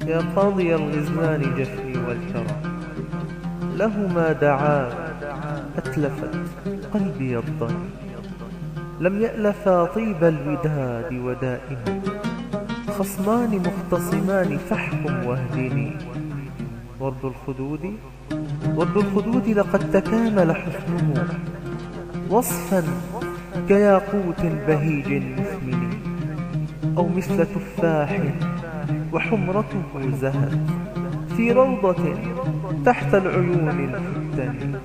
يا قاضي الغزلان جفني والكرى، له ما دعا أتلفت قلبي الضني، لم يألفا طيب الوداد ودائما، خصمان مختصمان فاحكم واهدني. ورد الخدود لقد تكامل حسنه، وصفا كياقوت بهيج مثمن، أو مثل تفاح وحمرته زهت في روضة تحت العيون الفتن.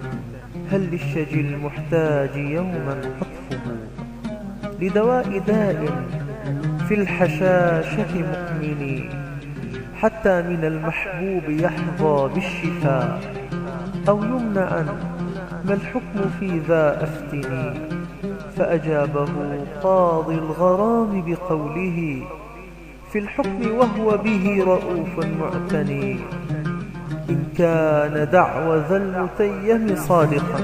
هل للشجي المحتاج يوما قطفه لدواء داء في الحشاشة مؤمن، حتى من المحبوب يحظى بالشفاء، أو يمنعا ما الحكم في ذا أفتني. فأجابه قاضي الغرام بقوله في الحكم وهو به رؤوف معتني، إن كان دعوى ذا المتيم صادقا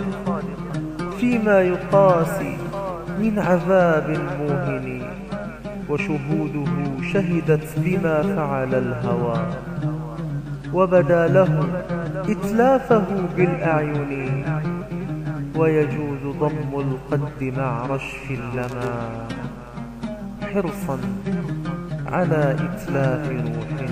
فيما يقاسي من عذاب موهن، وشهوده شهدت بما فعل الهوى، وبدا له إتلافه بالأعين، ويجوز ضم القد مع رشف اللمى، حرصا على إتلاف روح